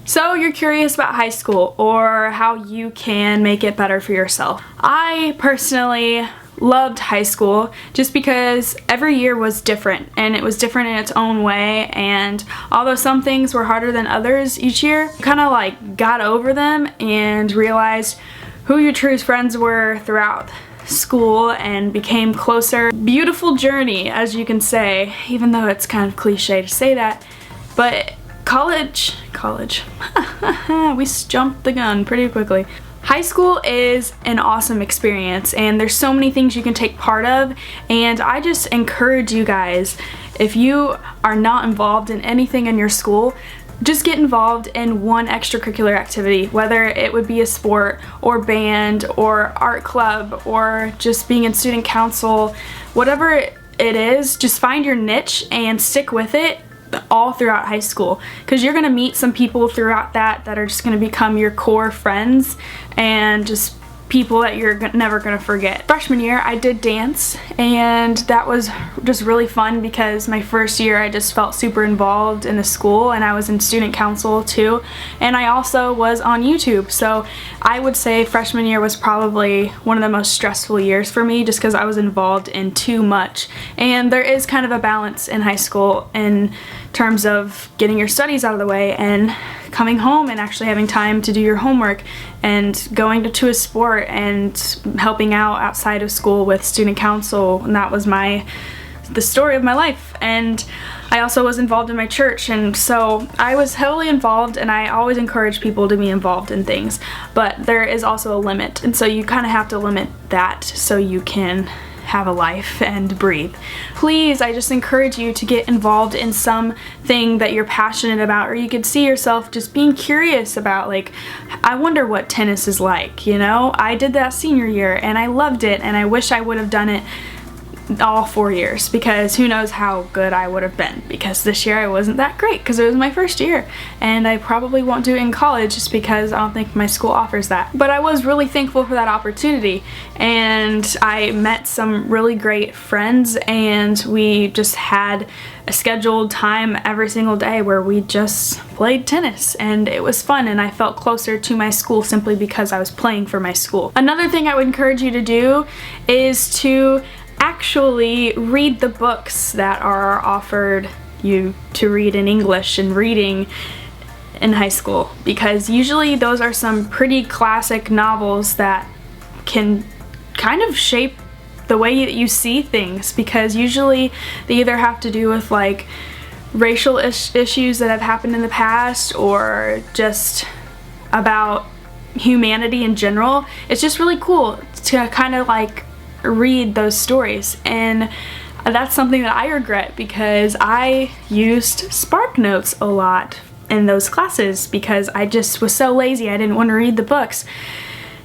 So you're curious about high school or how you can make it better for yourself. I personally loved high school just because every year was different, and it was different in its own way, and although some things were harder than others each year, you kind of like got over them and realized who your true friends were throughout school and became closer. Beautiful journey, as you can say, even though it's kind of cliche to say that, but college, we jumped the gun pretty quickly. High school is an awesome experience, and there's so many things you can take part of, and I just encourage you guys, if you are not involved in anything in your school, just get involved in one extracurricular activity, whether it would be a sport or band or art club or just being in student council. Whatever it is, just find your niche and stick with it all throughout high school, because you're gonna meet some people throughout that are just gonna become your core friends and just people that you're never gonna forget. Freshman year I did dance, and that was just really fun because my first year I just felt super involved in the school, and I was in student council too, and I also was on YouTube. So I would say freshman year was probably one of the most stressful years for me just because I was involved in too much. And there is kind of a balance in high school in terms of getting your studies out of the way and coming home and actually having time to do your homework and going to a sport and helping out outside of school with student council. And that was the story of my life. And I also was involved in my church, and so I was heavily involved, and I always encourage people to be involved in things, but there is also a limit, and so you kind of have to limit that so you can have a life and breathe. Please, I just encourage you to get involved in something that you're passionate about, or you could see yourself just being curious about, like, I wonder what tennis is like, you know? I did that senior year and I loved it, and I wish I would have done it all 4 years, because who knows how good I would have been, because this year I wasn't that great because it was my first year, and I probably won't do it in college just because I don't think my school offers that. But I was really thankful for that opportunity, and I met some really great friends, and we just had a scheduled time every single day where we just played tennis, and it was fun, and I felt closer to my school simply because I was playing for my school. Another thing I would encourage you to do is to actually read the books that are offered you to read in English and reading in high school, because usually those are some pretty classic novels that can kind of shape the way that you see things, because usually they either have to do with like racial issues that have happened in the past, or just about humanity in general. It's just really cool to kind of like read those stories, and that's something that I regret because I used Spark Notes a lot in those classes because I just was so lazy. I didn't want to read the books.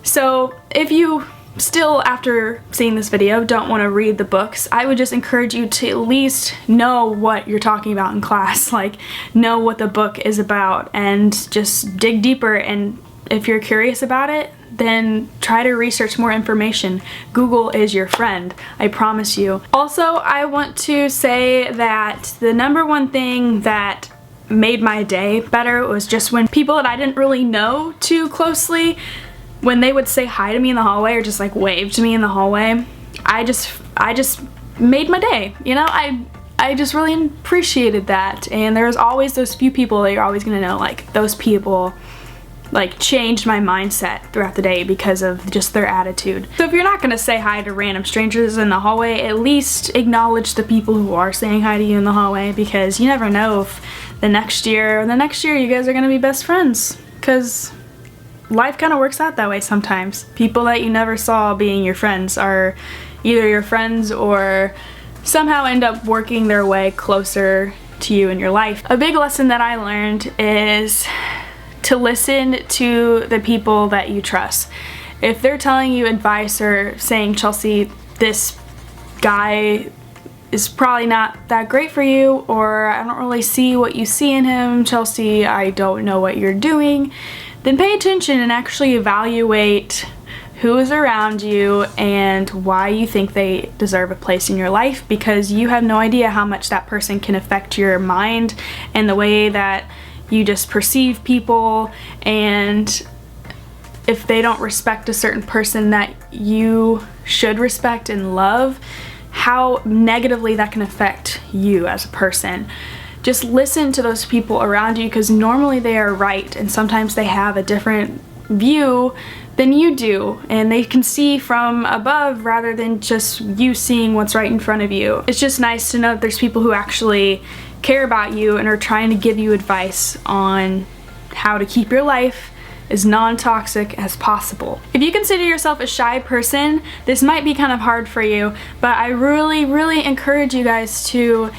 So if you still, after seeing this video, don't want to read the books, I would just encourage you to at least know what you're talking about in class, like know what the book is about, and just dig deeper. And if you're curious about it, then try to research more information. Google is your friend, I promise you. Also, I want to say that the number one thing that made my day better was just when people that I didn't really know too closely, when they would say hi to me in the hallway or just like wave to me in the hallway, I just made my day, you know? I just really appreciated that. And there's always those few people that you're always gonna know, like those people like changed my mindset throughout the day because of just their attitude. So if you're not gonna say hi to random strangers in the hallway, at least acknowledge the people who are saying hi to you in the hallway, because you never know if the next year you guys are gonna be best friends, because life kind of works out that way sometimes. People that you never saw being your friends are either your friends or somehow end up working their way closer to you in your life. A big lesson that I learned is to listen to the people that you trust. If they're telling you advice or saying, Chelsea, this guy is probably not that great for you, or I don't really see what you see in him, Chelsea, I don't know what you're doing, then pay attention and actually evaluate who is around you and why you think they deserve a place in your life, because you have no idea how much that person can affect your mind and the way that you just perceive people, and if they don't respect a certain person that you should respect and love, how negatively that can affect you as a person. Just listen to those people around you, because normally they are right, and sometimes they have a different view than you do, and they can see from above rather than just you seeing what's right in front of you. It's just nice to know that there's people who actually care about you and are trying to give you advice on how to keep your life as non-toxic as possible. If you consider yourself a shy person, this might be kind of hard for you, but I really encourage you guys to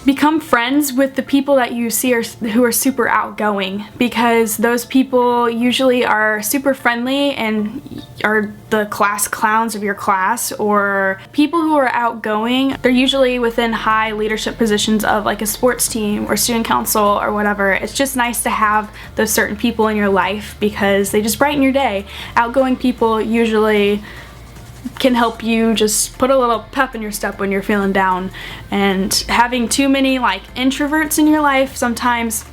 become friends with the people that you see who are super outgoing, because those people usually are super friendly and are the class clowns of your class, or people who are outgoing, they're usually within high leadership positions of like a sports team or student council or whatever. It's just nice to have those certain people in your life because they just brighten your day. Outgoing people usually can help you just put a little pep in your step when you're feeling down, and having too many like introverts in your life sometimes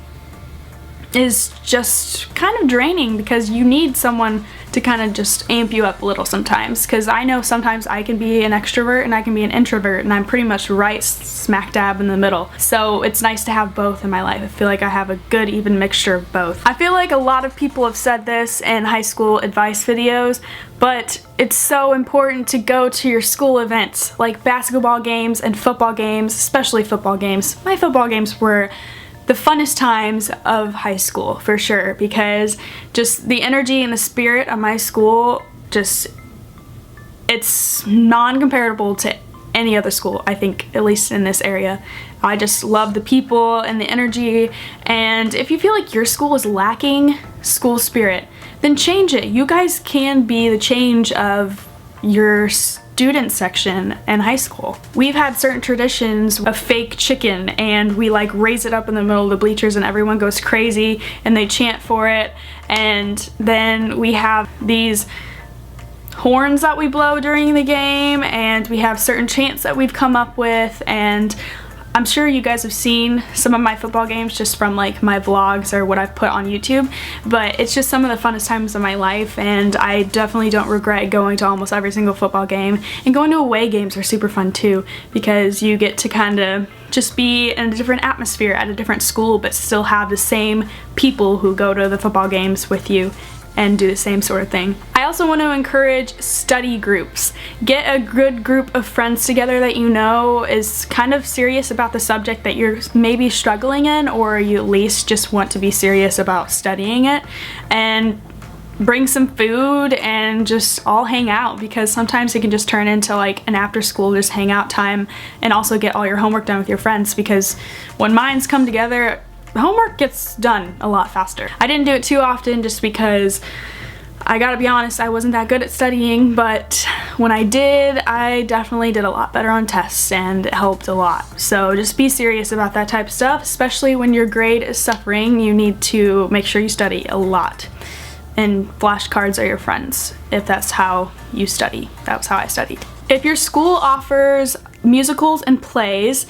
is just kind of draining, because you need someone to kind of just amp you up a little sometimes, because I know sometimes I can be an extrovert and I can be an introvert, and I'm pretty much right smack dab in the middle. So it's nice to have both in my life. I feel like I have a good even mixture of both. I feel like a lot of people have said this in high school advice videos, but it's so important to go to your school events like basketball games and football games, especially football games. My football games were the funnest times of high school for sure, because just the energy and the spirit of my school, just it's non-comparable to any other school, I think, at least in this area. I just love the people and the energy, and if you feel like your school is lacking school spirit, then change it. You guys can be the change of your student section in high school. We've had certain traditions of fake chicken, and we like raise it up in the middle of the bleachers and everyone goes crazy and they chant for it, and then we have these horns that we blow during the game, and we have certain chants that we've come up with, and I'm sure you guys have seen some of my football games just from like my vlogs or what I've put on YouTube, but it's just some of the funnest times of my life, and I definitely don't regret going to almost every single football game. And going to away games are super fun too, because you get to kind of just be in a different atmosphere at a different school, but still have the same people who go to the football games with you and do the same sort of thing. I also want to encourage study groups. Get a good group of friends together that you know is kind of serious about the subject that you're maybe struggling in, or you at least just want to be serious about studying it, and bring some food and just all hang out, because sometimes it can just turn into like an after school just hangout time, and also get all your homework done with your friends, because when minds come together, homework gets done a lot faster. I didn't do it too often just because I gotta be honest, I wasn't that good at studying, but when I did, I definitely did a lot better on tests, and it helped a lot. So just be serious about that type of stuff, especially when your grade is suffering. You need to make sure you study a lot. And flashcards are your friends if that's how you study. That's how I studied. If your school offers musicals and plays,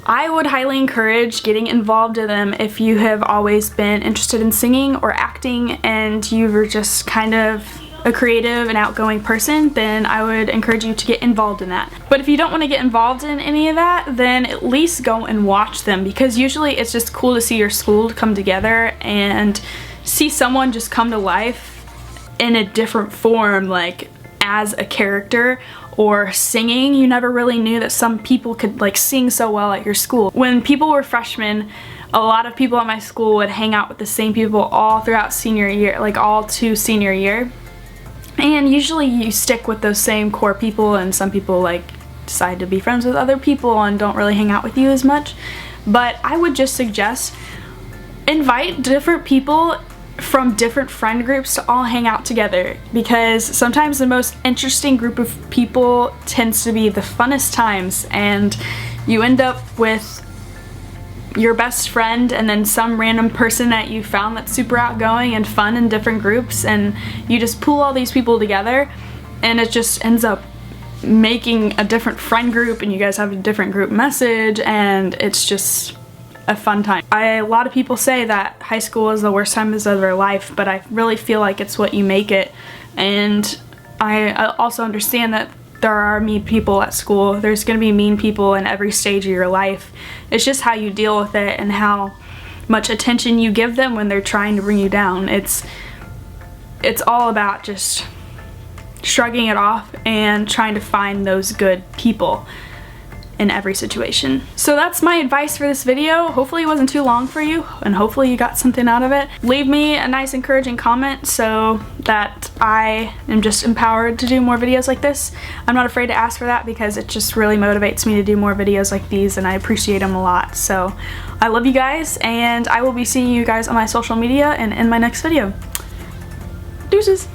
I would highly encourage getting involved in them. If you have always been interested in singing or acting and you were just kind of a creative and outgoing person, then I would encourage you to get involved in that. But if you don't want to get involved in any of that, then at least go and watch them, because usually it's just cool to see your school come together and see someone just come to life in a different form, like as a character or singing. You never really knew that some people could like sing so well at your school. When people were freshmen, a lot of people at my school would hang out with the same people all throughout senior year, like all to senior year. And usually you stick with those same core people, and some people like decide to be friends with other people and don't really hang out with you as much. But I would just suggest invite different people from different friend groups to all hang out together, because sometimes the most interesting group of people tends to be the funnest times, and you end up with your best friend and then some random person that you found that's super outgoing and fun in different groups, and you just pull all these people together and it just ends up making a different friend group, and you guys have a different group message, and it's just a fun time. A lot of people say that high school is the worst time of their life, but I really feel like it's what you make it. And I also understand that there are mean people at school. There's going to be mean people in every stage of your life. It's just how you deal with it and how much attention you give them when they're trying to bring you down. It's all about just shrugging it off and trying to find those good people in every situation. So that's my advice for this video. Hopefully it wasn't too long for you, and hopefully you got something out of it. Leave me a nice encouraging comment so that I am just empowered to do more videos like this. I'm not afraid to ask for that because it just really motivates me to do more videos like these, and I appreciate them a lot. So I love you guys, and I will be seeing you guys on my social media and in my next video. Deuces!